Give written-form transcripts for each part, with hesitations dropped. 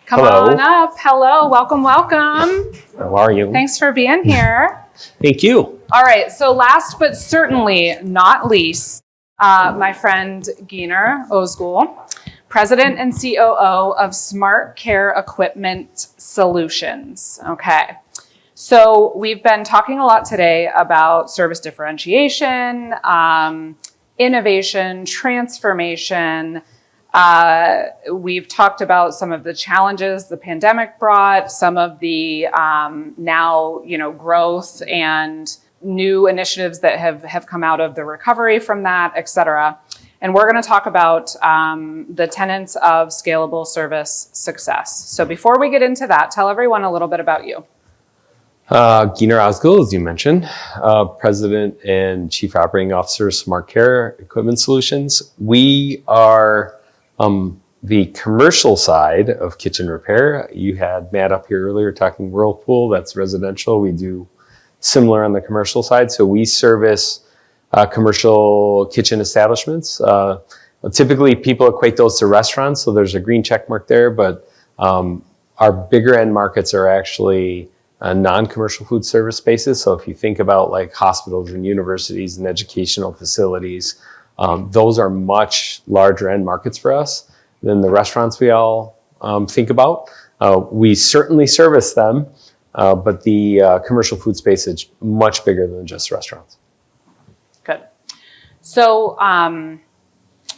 Come on up. Hello. Welcome, welcome. How are you? Thanks for being here. Thank you. All right. So last but certainly not least, my friend Giner Ozgul, President and COO of Smart Care Equipment Solutions. Okay. So we've been talking a lot today about service differentiation, innovation, transformation. We've talked about some of the challenges the pandemic brought, some of the growth and new initiatives that have come out of the recovery from that, et cetera. And we're going to talk about the tenets of scalable service success. So before we get into that, tell everyone a little bit about you. Giner Ozgul, as you mentioned, President and Chief Operating Officer of Smart Care Equipment Solutions. We are the commercial side of kitchen repair. You had Matt up here earlier talking Whirlpool, that's residential. We do similar on the commercial side. So we service commercial kitchen establishments. Typically people equate those to restaurants, so there's a green check mark there, but our bigger end markets are actually non-commercial food service spaces. So if you think about like hospitals and universities and educational facilities, those are much larger end markets for us than the restaurants we all think about. We certainly service them, but the commercial food space is much bigger than just restaurants. Good. So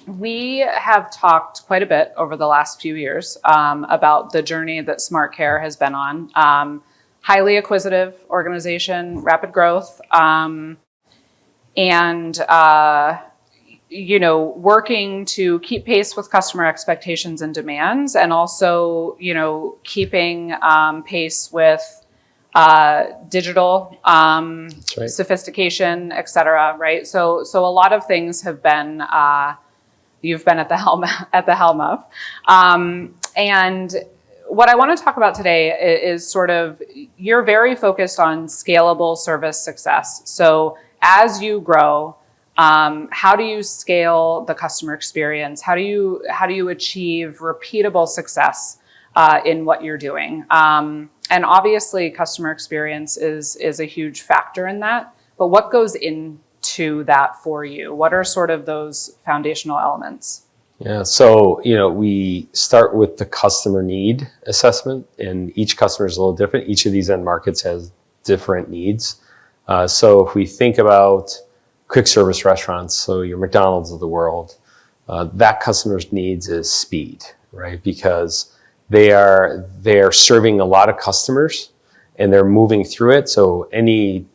we have talked quite a bit over the last few years about the journey that Smart Care has been on. Highly acquisitive organization, rapid growth, and working to keep pace with customer expectations and demands, and also, keeping pace with digital sophistication, et cetera, right? So a lot of things have been, you've been at the helm of. And what I want to talk about today is sort of, you're very focused on scalable service success. So as you grow, how do you scale the customer experience? How do you achieve repeatable success in what you're doing? And obviously, customer experience is a huge factor in that. But what goes into that for you? What are sort of those foundational elements? Yeah, so we start with the customer need assessment, and each customer is a little different. Each of these end markets has different needs. So if we think about quick service restaurants, so your McDonald's of the world, that customer's needs is speed, right? Because they are serving a lot of customers and they're moving through it. So any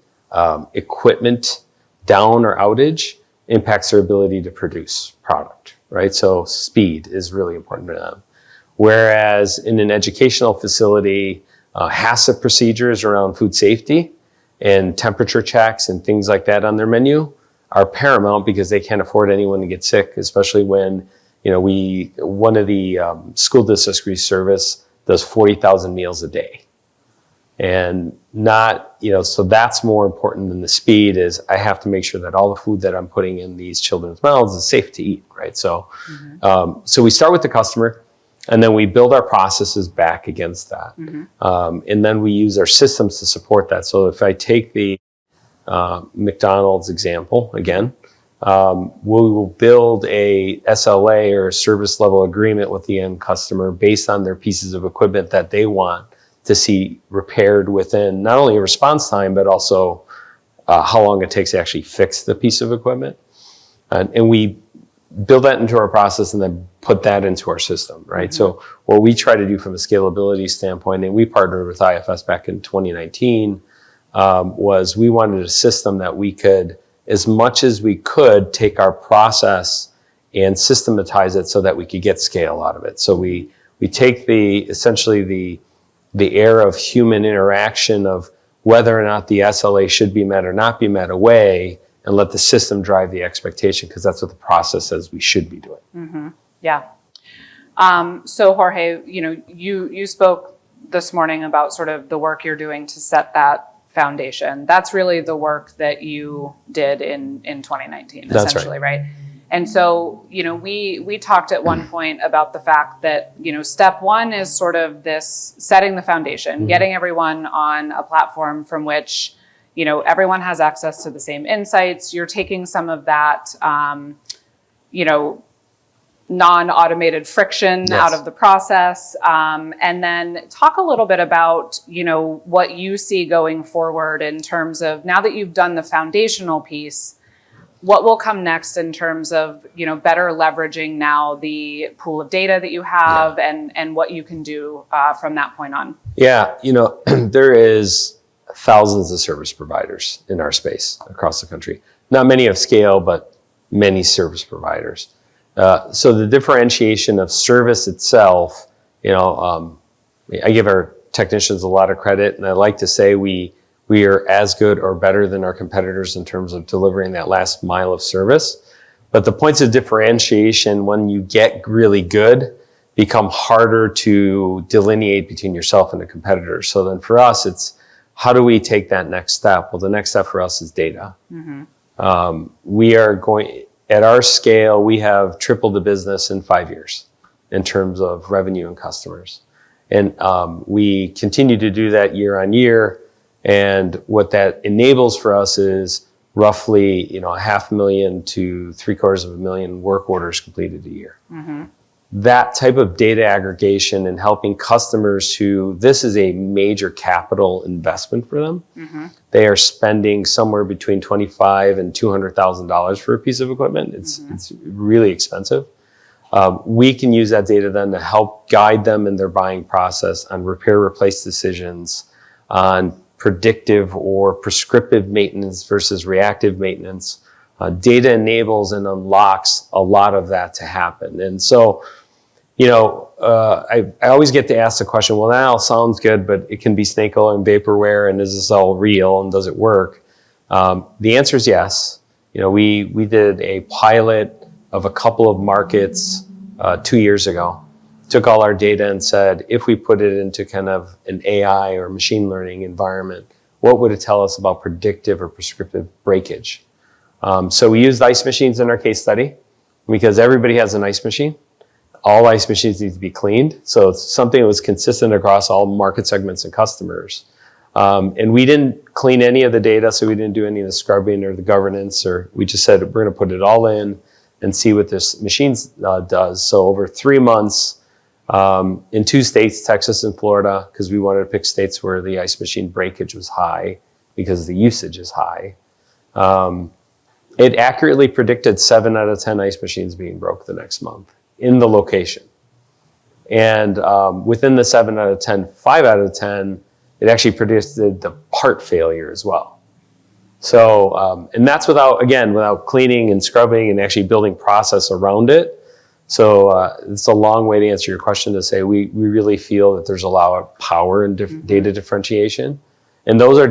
equipment down or outage impacts their ability to produce product, right? So speed is really important to them. Whereas in an educational facility, HACCP procedures around food safety and temperature checks and things like that on their menu are paramount, because they can't afford anyone to get sick, especially when, one of the school districts we service does 40,000 meals a day. And so that's more important than the speed. Is I have to make sure that all the food that I'm putting in these children's mouths is safe to eat, right? So, so we start with the customer, and then we build our processes back against that. And then we use our systems to support that. So if I take the McDonald's example again, we will build a SLA or a service level agreement with the end customer based on their pieces of equipment that they want to see repaired within not only a response time, but also how long it takes to actually fix the piece of equipment. And we build that into our process and then put that into our system, right? So what we try to do from a scalability standpoint, and we partnered with IFS back in 2019, was we wanted a system that we could, as much as we could, take our process and systematize it so that we could get scale out of it. So we take essentially the air of human interaction of whether or not the SLA should be met or not be met away, and let the system drive the expectation, because that's what the process says we should be doing. Yeah. So Jorge, you spoke this morning about sort of the work you're doing to set that foundation. That's really the work that you did in 2019, That's essentially, right? And so, we talked at one point about the fact that, step one is sort of this setting the foundation, getting everyone on a platform from which, everyone has access to the same insights. You're taking some of that, non-automated friction out of the process. And then talk a little bit about, what you see going forward in terms of, now that you've done the foundational piece, what will come next in terms of, better leveraging now the pool of data that you have and what you can do from that point on? Yeah, there is thousands of service providers in our space across the country. Not many of scale, but many service providers. So the differentiation of service itself, I give our technicians a lot of credit, and I like to say we are as good or better than our competitors in terms of delivering that last mile of service. But the points of differentiation, when you get really good, become harder to delineate between yourself and the competitor. So then for us, it's how do we take that next step? Well, the next step for us is data. We are going, at our scale, we have tripled the business in 5 years in terms of revenue and customers. And we continue to do that year on year. And what that enables for us is roughly, 500,000 to 750,000 work orders completed a year. That type of data aggregation and helping customers who, this is a major capital investment for them. They are spending somewhere between $25,000 and $200,000 for a piece of equipment. It's really expensive. We can use that data then to help guide them in their buying process on repair, replace decisions, on predictive or prescriptive maintenance versus reactive maintenance. Data enables and unlocks a lot of that to happen. And so, I always get to ask the question, well, that all sounds good, but it can be snake oil and vaporware, and is this all real, and does it work? The answer is yes. We did a pilot of a couple of markets 2 years ago. Took all our data and said, if we put it into kind of an AI or machine learning environment, what would it tell us about predictive or prescriptive breakage? So we used ice machines in our case study because everybody has an ice machine. All ice machines need to be cleaned. So it's something that was consistent across all market segments and customers. And we didn't clean any of the data, so we didn't do any of the scrubbing or the governance, or we just said, we're going to put it all in and see what this machine does. So over 3 months, in 2 states, Texas and Florida, because we wanted to pick states where the ice machine breakage was high because the usage is high. It accurately predicted 7 out of 10 ice machines being broke the next month in the location. And within the 7 out of 10, 5 out of 10, it actually predicted the part failure as well. So, and that's without cleaning and scrubbing and actually building process around it. So it's a long way to answer your question to say we really feel that there's a lot of power in data differentiation. And those are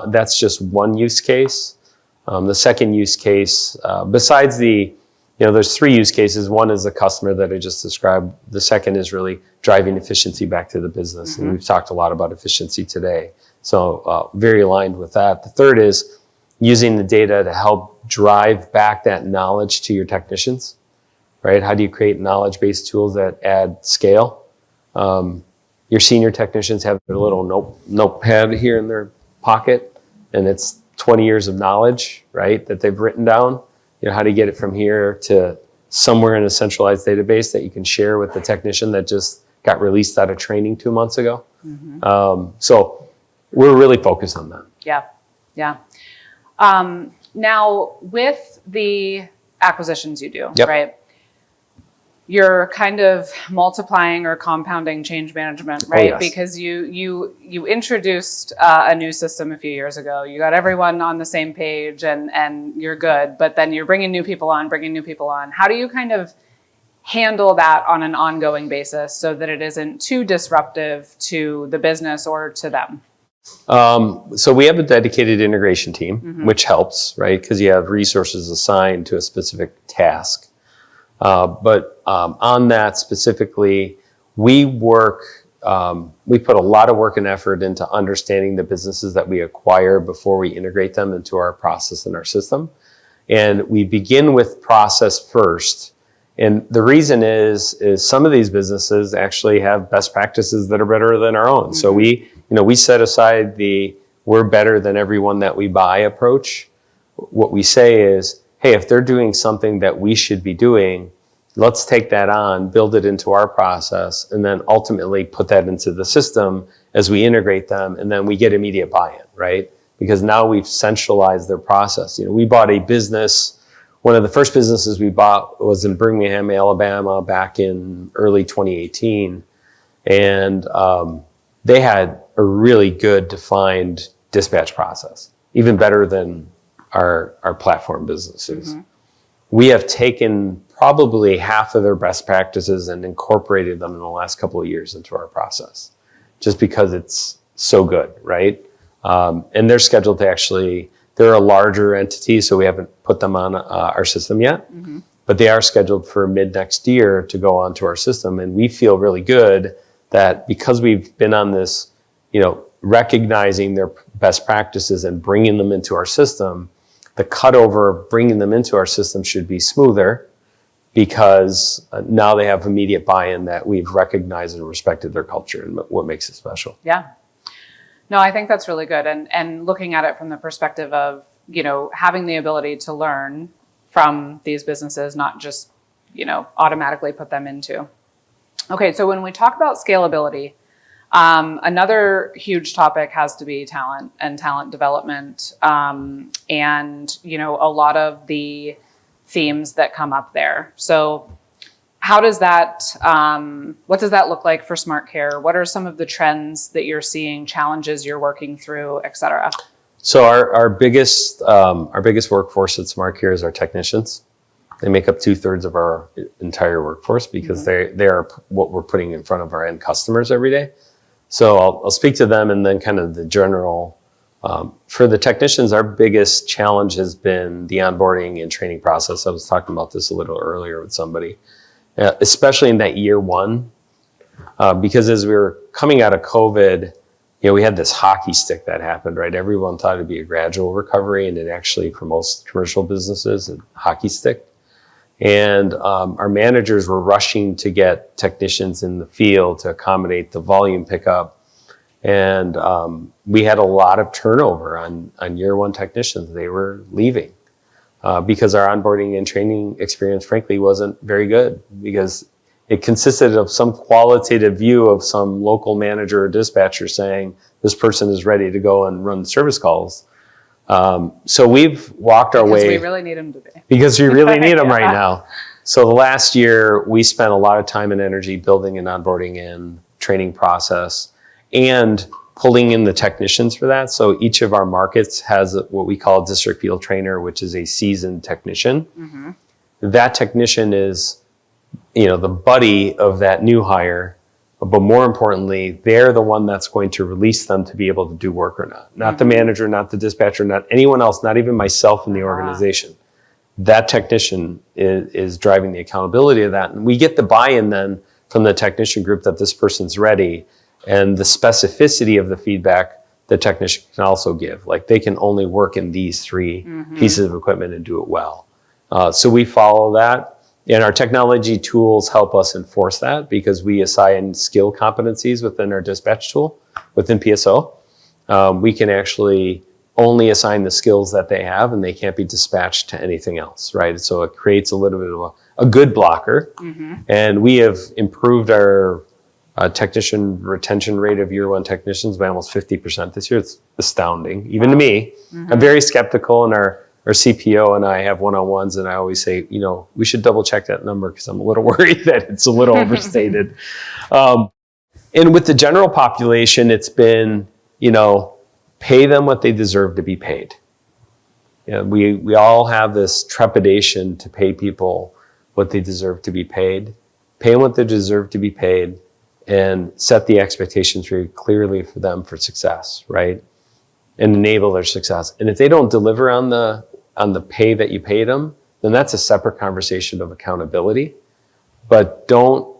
that's just one use case. The second use case, besides there's 3 use cases. One is the customer that I just described. The second is really driving efficiency back to the business. And we've talked a lot about efficiency today. So very aligned with that. The third is using the data to help drive back that knowledge to your technicians. Right? How do you create knowledge-based tools that add scale? Your senior technicians have their little notepad here in their pocket, and it's 20 years of knowledge, right, that they've written down. How do you get it from here to somewhere in a centralized database that you can share with the technician that just got released out of training 2 months ago? So we're really focused on that. Yeah. Now, with the acquisitions you do, right? You're kind of multiplying or compounding change management, right? Because you introduced a new system a few years ago. You got everyone on the same page and you're good, but then you're bringing new people on. How do you kind of handle that on an ongoing basis so that it isn't too disruptive to the business or to them? So we have a dedicated integration team, which helps, right? Because you have resources assigned to a specific task. But on that specifically, we put a lot of work and effort into understanding the businesses that we acquire before we integrate them into our process and our system. And we begin with process first. And the reason is some of these businesses actually have best practices that are better than our own. So we set aside the we're better than everyone that we buy approach. What we say is, hey, if they're doing something that we should be doing, let's take that on, build it into our process, and then ultimately put that into the system as we integrate them, and then we get immediate buy-in, right? Because now we've centralized their process. We bought a business. One of the first businesses we bought was in Birmingham, Alabama, back in early 2018. And they had a really good defined dispatch process, even better than our platform businesses. We have taken probably half of their best practices and incorporated them in the last couple of years into our process, just because it's so good, right? And they're scheduled to actually, they're a larger entity, so we haven't put them on our system yet, but they are scheduled for mid next year to go onto our system. And we feel really good that because we've been on this, recognizing their best practices and bringing them into our system, the cutover of bringing them into our system should be smoother, because now they have immediate buy-in that we've recognized and respected their culture and what makes it special. Yeah. No, I think that's really good. And looking at it from the perspective of, having the ability to learn from these businesses, not just, automatically put them into. Okay, so when we talk about scalability, another huge topic has to be talent and talent development. And, a lot of the themes that come up there. So how does that, what does that look like for SmartCare? What are some of the trends that you're seeing, challenges you're working through, et cetera? So our biggest workforce at SmartCare is our technicians. They make up 2/3 of our entire workforce, because they are what we're putting in front of our end customers every day. So I'll speak to them, and then kind of the general. For the technicians, our biggest challenge has been the onboarding and training process. I was talking about this a little earlier with somebody, especially in that year one, because as we were coming out of COVID, we had this hockey stick that happened, right? Everyone thought it'd be a gradual recovery, and it actually, for most commercial businesses, a hockey stick. And our managers were rushing to get technicians in the field to accommodate the volume pickup. And we had a lot of turnover on year one technicians. They were leaving because our onboarding and training experience, frankly, wasn't very good, because it consisted of some qualitative view of some local manager or dispatcher saying, this person is ready to go and run service calls. So we've walked our way. Because we really need them today. Because we really need them right now. So the last year, we spent a lot of time and energy building an onboarding and training process and pulling in the technicians for that. So each of our markets has what we call a district field trainer, which is a seasoned technician. That technician is, the buddy of that new hire. But more importantly, they're the one that's going to release them to be able to do work or not. Not the manager, not the dispatcher, not anyone else, not even myself in the organization. That technician is driving the accountability of that. And we get the buy-in then from the technician group that this person's ready, and the specificity of the feedback the technician can also give. Like, they can only work in these 3 pieces of equipment and do it well. So we follow that. And our technology tools help us enforce that, because we assign skill competencies within our dispatch tool, within PSO. We can actually only assign the skills that they have, and they can't be dispatched to anything else, right? So it creates a little bit of a good blocker. And we have improved our technician retention rate of year one technicians by almost 50% this year. It's astounding, even to me. I'm very skeptical, and our CPO and I have one-on-ones, and I always say, we should double check that number, because I'm a little worried that it's a little overstated. And with the general population, it's been, pay them what they deserve to be paid. We all have this trepidation to pay people what they deserve to be paid. Pay them what they deserve to be paid, and set the expectations very clearly for them for success, right? And enable their success. And if they don't deliver on the pay that you paid them, then that's a separate conversation of accountability. But don't,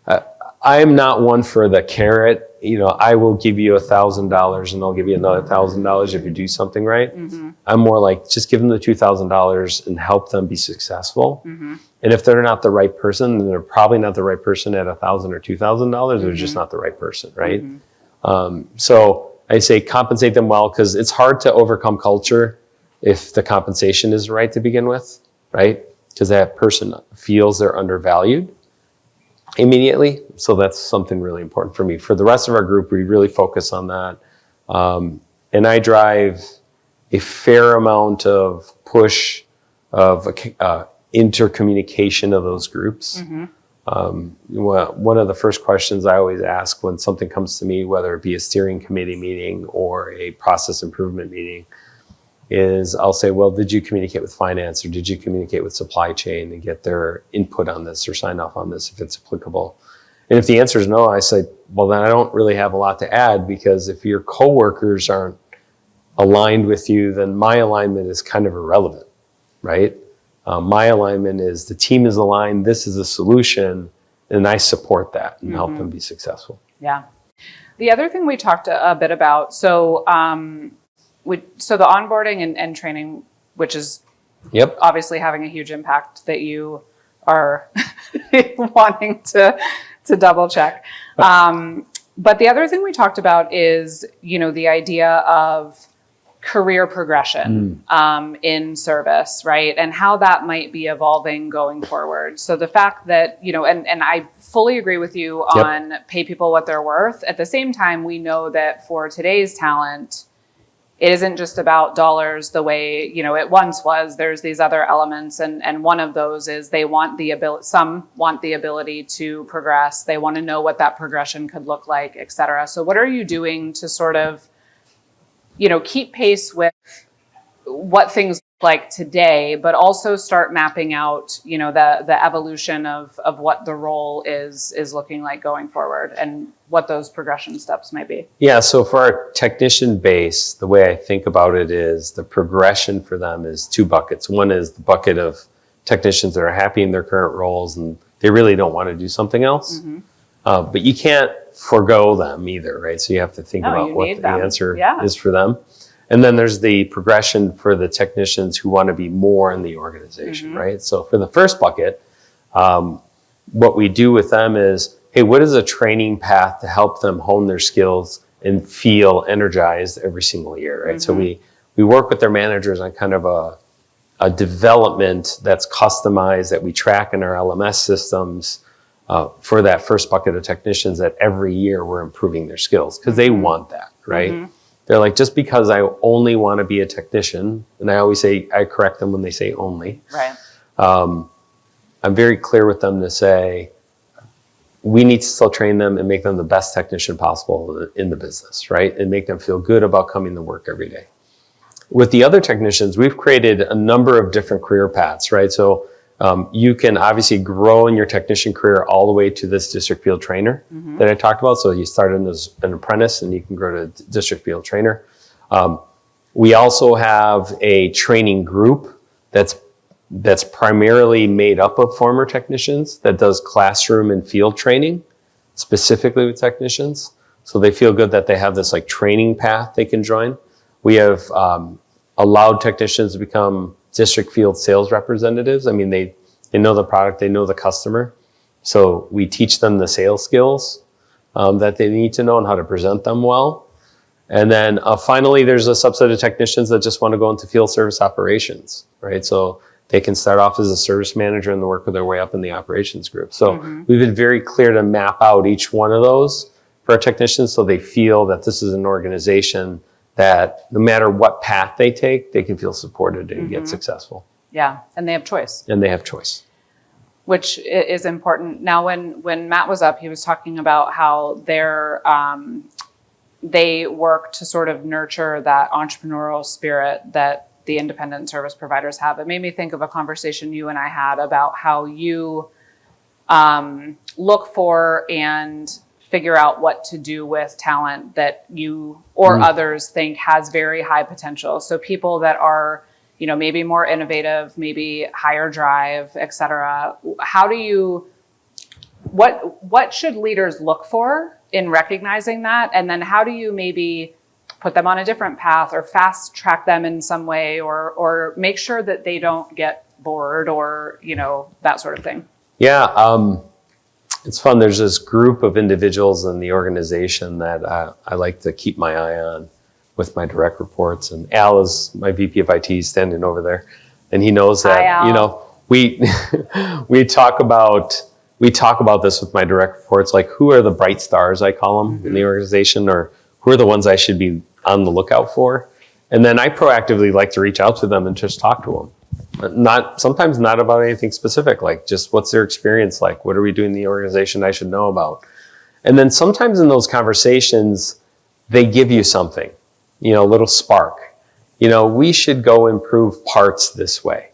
I am not one for the carrot I will give you $1,000 and I'll give you another $1,000 if you do something right. Mm-hmm. I'm more like, just give them the $2,000 and help them be successful. Mm-hmm. And if they're not the right person, then they're probably not the right person at $1,000 or $2,000. They're just not the right person, right? Mm-hmm. So I say compensate them well, because it's hard to overcome culture if the compensation is right to begin with, right? Because that person feels they're undervalued immediately. So that's something really important for me. For the rest of our group, we really focus on that. And I drive a fair amount of push of intercommunication of those groups. Mm-hmm. One of the first questions I always ask when something comes to me, whether it be a steering committee meeting or a process improvement meeting, is I'll say, well, did you communicate with finance, or did you communicate with supply chain and get their input on this or sign off on this if it's applicable? And if the answer is no, I say, well, then I don't really have a lot to add, because if your coworkers aren't aligned with you, then my alignment is kind of irrelevant, right? My alignment is the team is aligned, this is a solution, and I support that and help them be successful. Yeah. The other thing we talked a bit about, so the onboarding and training, which is obviously having a huge impact that you are wanting to double check. But the other thing we talked about is, the idea of career progression in service, right? And how that might be evolving going forward. So the fact that, and I fully agree with you on pay people what they're worth. At the same time, we know that for today's talent, it isn't just about dollars the way, it once was. There's these other elements. And one of those is some want the ability to progress. They want to know what that progression could look like, et cetera. So what are you doing to sort of, keep pace with what things look like today, but also start mapping out, the evolution of what the role is looking like going forward, and what those progression steps might be? Yeah, so for our technician base, the way I think about it is the progression for them is two buckets. One is the bucket of technicians that are happy in their current roles and they really don't want to do something else. Mm-hmm. But you can't forego them either, right? So you have to think about what the answer is for them. And then there's the progression for the technicians who want to be more in the organization, right? So for the first bucket, what we do with them is, hey, what is a training path to help them hone their skills and feel energized every single year, right? So we work with their managers on kind of a development that's customized, that we track in our LMS systems for that first bucket of technicians, that every year we're improving their skills, because they want that, right? They're like, just because I only want to be a technician, and I always say, I correct them when they say only. Right. I'm very clear with them to say, we need to still train them and make them the best technician possible in the business, right? And make them feel good about coming to work every day. With the other technicians, we've created a number of different career paths, right? So you can obviously grow in your technician career all the way to this district field trainer that I talked about. So you start as an apprentice and you can grow to district field trainer. We also have a training group that's primarily made up of former technicians that does classroom and field training, specifically with technicians. So they feel good that they have this like training path they can join. We have allowed technicians to become district field sales representatives. I mean, they know the product, they know the customer. So we teach them the sales skills that they need to know and how to present them well. And then finally, there's a subset of technicians that just want to go into field service operations, right? So they can start off as a service manager and work their way up in the operations group. So we've been very clear to map out each one of those for our technicians, so they feel that this is an organization that no matter what path they take, they can feel supported and get successful. Yeah, and they have choice. And they have choice. Which is important. Now, when Matt was up, he was talking about how they work to sort of nurture that entrepreneurial spirit that the independent service providers have. It made me think of a conversation you and I had about how you look for and figure out what to do with talent that you or others think has very high potential. So people that are, maybe more innovative, maybe higher drive, et cetera. How do you what should leaders look for in recognizing that? And then how do you maybe put them on a different path or fast track them in some way, or make sure that they don't get bored or, that sort of thing? Yeah, it's fun. There's this group of individuals in the organization that I like to keep my eye on with my direct reports. And Al is my VP of IT standing over there. And he knows that, Hi, Al. we talk about this with my direct reports, like who are the bright stars, I call them, in the organization, or who are the ones I should be on the lookout for. And then I proactively like to reach out to them and just talk to them. Sometimes not about anything specific, like just what's their experience like? What are we doing in the organization I should know about? And then sometimes in those conversations, they give you something, a little spark. We should go improve parts this way.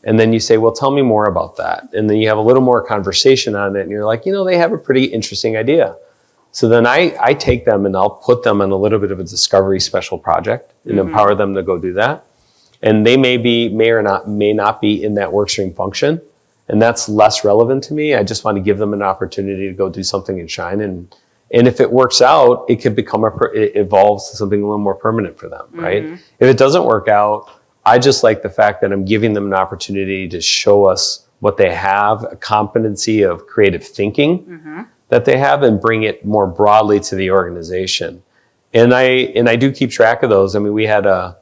And then you say, well, tell me more about that. And then you have a little more conversation on it. And you're like, they have a pretty interesting idea. So then I take them and I'll put them on a little bit of a discovery special project and empower them to go do that. And they may not be in that workstream function. And that's less relevant to me. I just want to give them an opportunity to go do something and shine. And if it works out, it could it evolves to something a little more permanent for them, right? If it doesn't work out, I just like the fact that I'm giving them an opportunity to show us what they have, a competency of creative thinking that they have, and bring it more broadly to the organization. And I do keep track of those. I mean, we had a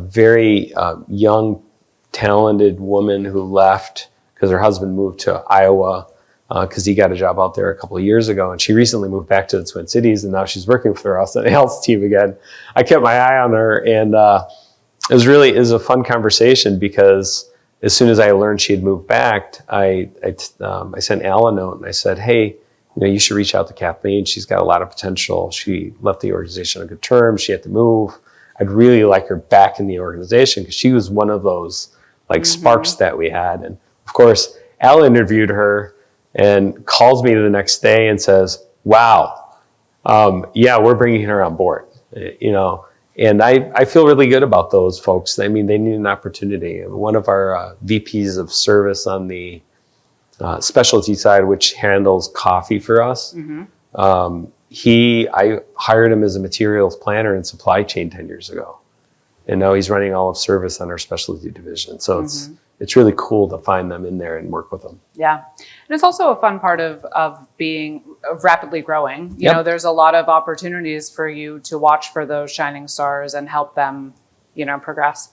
very young, talented woman who left because her husband moved to Iowa because he got a job out there a couple of years ago. And she recently moved back to the Twin Cities, and now she's working for us on the health team again. I kept my eye on her, and it was a fun conversation because as soon as I learned she had moved back, I sent Al a note and I said, hey, you should reach out to Kathleen. She's got a lot of potential. She left the organization on good terms. She had to move. I'd really like her back in the organization because she was one of those sparks that we had. And of course, Al interviewed her and calls me the next day and says, wow, yeah, we're bringing her on board, And I feel really good about those folks. I mean, they need an opportunity. One of our VPs of service on the specialty side, which handles coffee for us, I hired him as a materials planner and supply chain 10 years ago. And now he's running all of service on our specialty division. So it's really cool to find them in there and work with them. Yeah. And it's also a fun part of being rapidly growing. You know, there's a lot of opportunities for you to watch for those shining stars and help them, progress.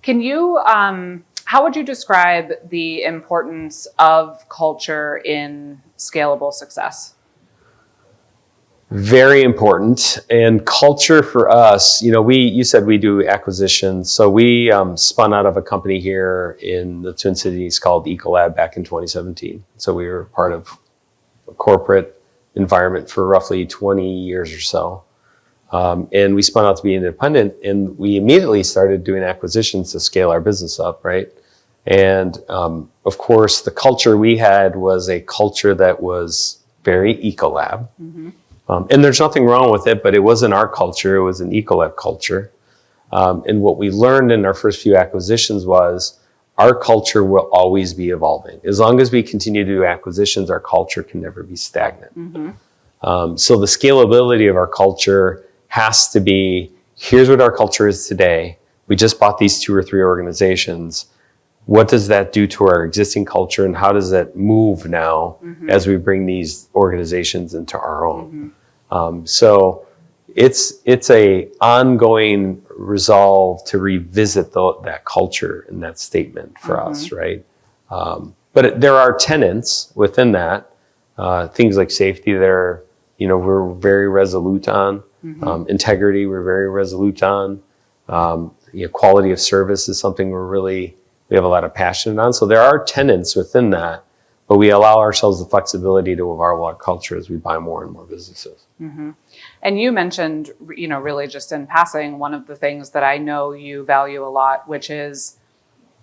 Can you, how would you describe the importance of culture in scalable success? Very important. And culture for us, you said we do acquisitions. So we spun out of a company here in the Twin Cities called Ecolab back in 2017. So we were part of a corporate environment for roughly 20 years or so. And we spun out to be independent, and we immediately started doing acquisitions to scale our business up, right? And of course, the culture we had was a culture that was very Ecolab. And there's nothing wrong with it, but it wasn't our culture. It was an Ecolab culture. And what we learned in our first few acquisitions was our culture will always be evolving. As long as we continue to do acquisitions, our culture can never be stagnant. So the scalability of our culture has to be, here's what our culture is today. We just bought these 2 or 3 organizations. What does that do to our existing culture, and how does that move now as we bring these organizations into our own? So it's a ongoing resolve to revisit that culture and that statement for us, right? But there are tenets within that, things like safety there, we're very resolute on. Integrity, we're very resolute on. Quality of service is something we have a lot of passion on. So there are tenets within that, but we allow ourselves the flexibility to evolve our culture as we buy more and more businesses. And you mentioned, really just in passing, one of the things that I know you value a lot, which is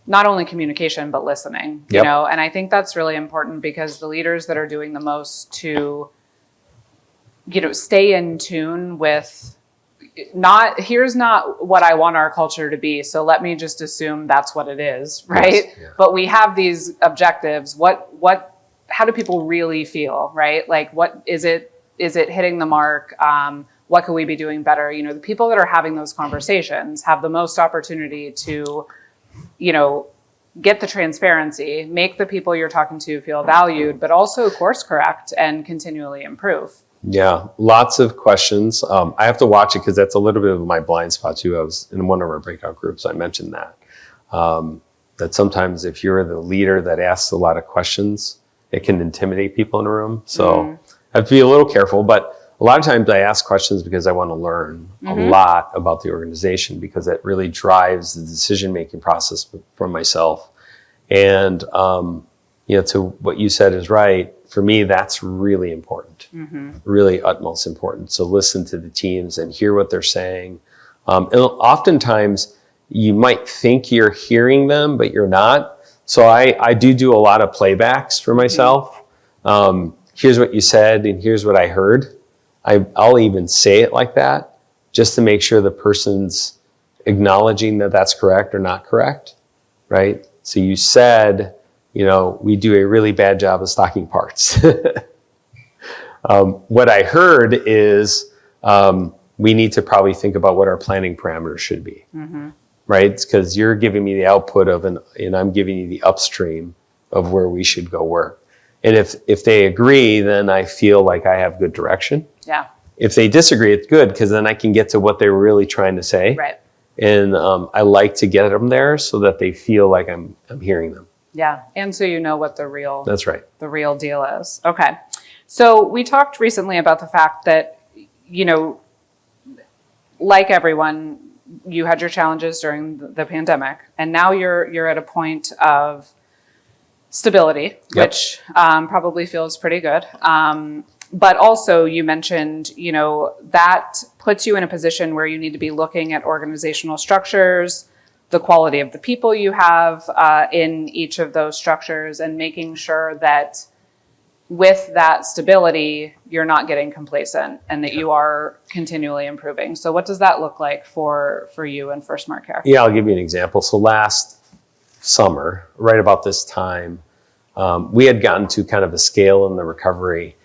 not only communication, but listening, and I think that's really important because the leaders that are doing the most to, stay in tune with here's not what I want our culture to be, so let me just assume that's what it is, right? Yes, But we have these objectives. What how do people really feel, right? Like, what is it hitting the mark? What could we be doing better? You know, the people that are having those conversations have the most opportunity to, you know, get the transparency, make the people you're talking to feel valued, but also course correct and continually improve. Yeah, lots of questions. I have to watch it because that's a little bit of my blind spot too. I was in one of our breakout groups. I mentioned that. That sometimes if you're the leader that asks a lot of questions, it can intimidate people in a room. So I have to be a little careful, but a lot of times I ask questions because I want to learn a lot about the organization, because it really drives the decision-making process for myself. And, you know, to what you said is right. For me, that's really important, really utmost important. So listen to the teams and hear what they're saying. And oftentimes you might think you're hearing them, but you're not. So I do a lot of playbacks for myself. Here's what you said and here's what I heard. I'll even say it like that just to make sure the person's acknowledging that that's correct or not correct, right? So you said, you know, we do a really bad job of stocking parts. What I heard is we need to probably think about what our planning parameters should be, right? Because you're giving me the output of and I'm giving you the upstream of where we should go work. And if they agree, then I feel like I have good direction. Yeah. If they disagree, it's good, because then I can get to what they're really trying to say. Right. And I like to get them there so that they feel like I'm hearing them. Yeah. And so you know what the real deal is. Okay. So we talked recently about the fact that, you know, like everyone, you had your challenges during the pandemic, and now you're at a point of stability, which probably feels pretty good. But also you mentioned, you know, that puts you in a position where you need to be looking at organizational structures, the quality of the people you have in each of those structures, and making sure that with that stability, you're not getting complacent and that you are continually improving. So what does that look like for you and for Smart Care? Yeah, I'll give you an example. So last summer, right about this time, we had gotten to kind of a scale in the recovery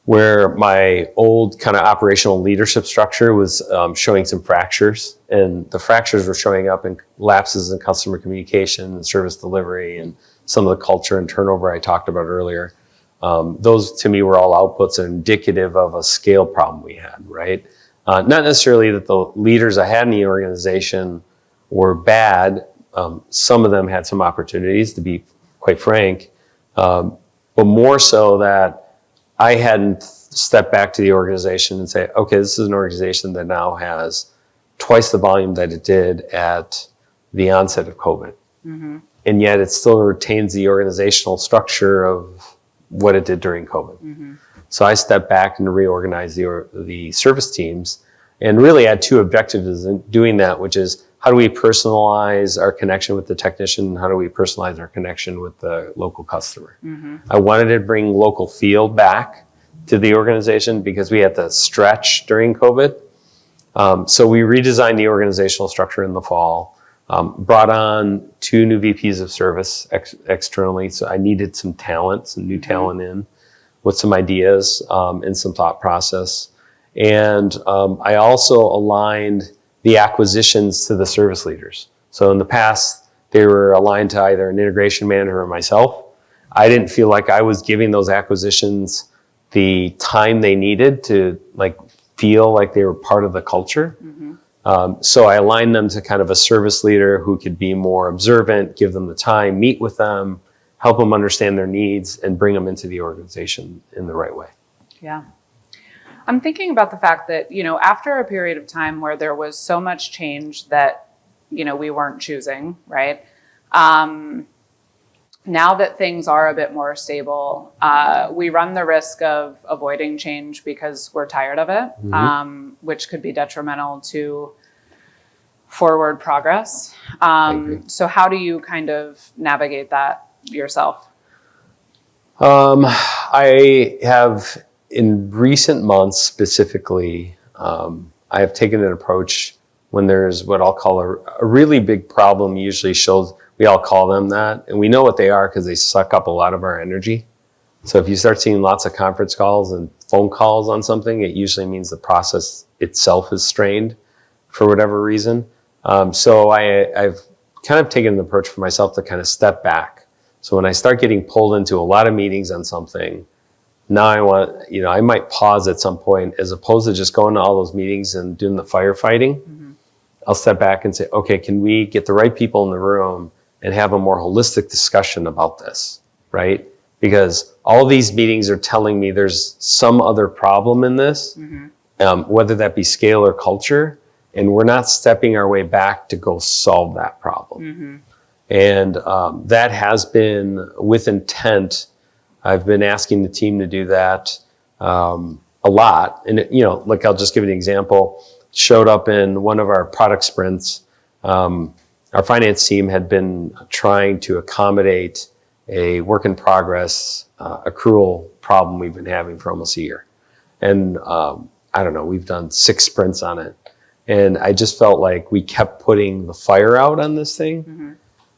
where my old kind of operational leadership structure was showing some fractures, and the fractures were showing up in lapses in customer communication and service delivery and some of the culture and turnover I talked about earlier. Those to me were all outputs and indicative of a scale problem we had, right? Not necessarily that the leaders I had in the organization were bad. Some of them had some opportunities, to be quite frank, but more so that I hadn't stepped back to the organization and say, okay, this is an organization that now has twice the volume that it did at the onset of COVID. And yet it still retains the organizational structure of what it did during COVID. So I stepped back and reorganized the service teams, and really had two objectives in doing that, which is how do we personalize our connection with the technician, and how do we personalize our connection with the local customer. I wanted to bring local feel back to the organization because we had to stretch during COVID. So we redesigned the organizational structure in the fall, brought on 2 new VPs of service externally. So I needed some talent, some new talent in with some ideas and some thought process. And I also aligned the acquisitions to the service leaders. So in the past, they were aligned to either an integration manager or myself. I didn't feel like I was giving those acquisitions the time they needed to feel like they were part of the culture. So I aligned them to kind of a service leader who could be more observant, give them the time, meet with them, help them understand their needs, and bring them into the organization in the right way. Yeah. I'm thinking about the fact that, you know, after a period of time where there was so much change that, you know, we weren't choosing, right? Now that things are a bit more stable, we run the risk of avoiding change because we're tired of it, which could be detrimental to forward progress. So how do you kind of navigate that yourself? I have, in recent months specifically, I have taken an approach when there's what I'll call a really big problem. Usually we all call them that, and we know what they are because they suck up a lot of our energy. So if you start seeing lots of conference calls and phone calls on something, it usually means the process itself is strained for whatever reason. So I've kind of taken an approach for myself to kind of step back. So when I start getting pulled into a lot of meetings on something, now I might pause at some point, as opposed to just going to all those meetings and doing the firefighting. I'll step back and say, okay, can we get the right people in the room and have a more holistic discussion about this, right? Because all these meetings are telling me there's some other problem in this, whether that be scale or culture, and we're not stepping our way back to go solve that problem. And that has been with intent. I've been asking the team to do that a lot. And, like I'll just give you an example. Showed up in one of our product sprints. Our finance team had been trying to accommodate a work in progress accrual problem we've been having for almost a year. And I don't know, we've done 6 sprints on it. And I just felt like we kept putting the fire out on this thing.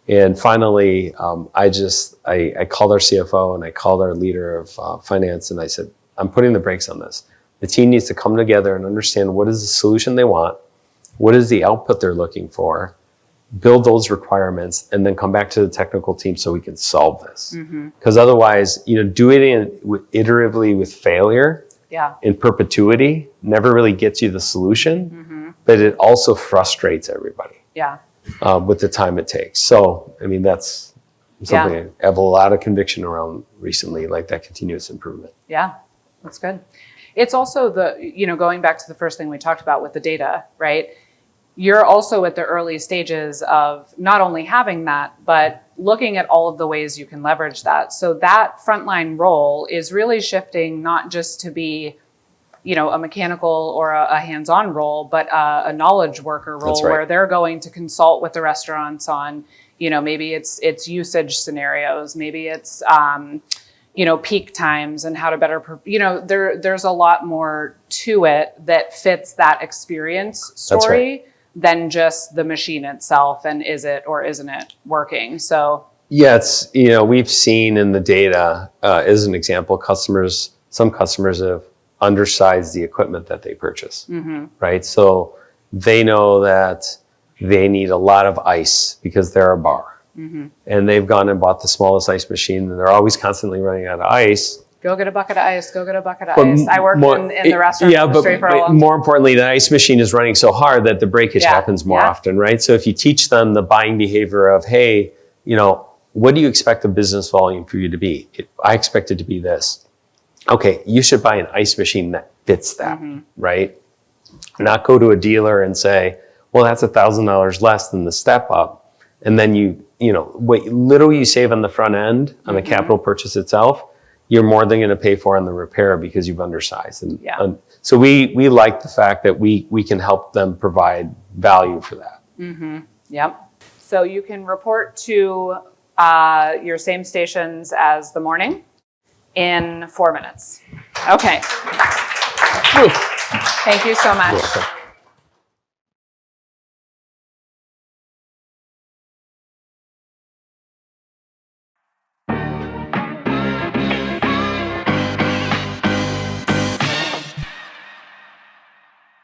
And finally, I called our CFO and I called our leader of finance and I said, I'm putting the brakes on this. The team needs to come together and understand what is the solution they want, what is the output they're looking for, build those requirements, and then come back to the technical team so we can solve this. Because otherwise, doing it iteratively with failure in perpetuity never really gets you the solution, but it also frustrates everybody with the time it takes. So, I mean, that's something I have a lot of conviction around recently, like that continuous improvement. Yeah, that's good. It's also going back to the first thing we talked about with the data, right? You're also at the early stages of not only having that, but looking at all of the ways you can leverage that. So that frontline role is really shifting not just to be, a mechanical or a hands-on role, but a knowledge worker role where they're going to consult with the restaurants on, maybe it's usage scenarios, maybe it's, peak times and how to better, there's a lot more to it that fits that experience story than just the machine itself and is it or isn't it working. So yeah, it's, we've seen in the data, as an example, some customers have undersized the equipment that they purchase, right? So they know that they need a lot of ice because they're a bar. And they've gone and bought the smallest ice machine and they're always constantly running out of ice. Go get a bucket of ice, go get a bucket of ice. I worked in the restaurant industry for a long time. More importantly, the ice machine is running so hard that the breakage happens more often, right? So if you teach them the buying behavior of, hey, what do you expect the business volume for you to be? I expect it to be this. Okay, you should buy an ice machine that fits that, right? Not go to a dealer and say, well, that's $1,000 less than the step up. And then what little you save on the front end on the capital purchase itself, you're more than going to pay for on the repair because you've undersized. And so we like the fact that we can help them provide value for that. Yep. So you can report to your same stations as the morning in 4 minutes. Okay. Thank you so much.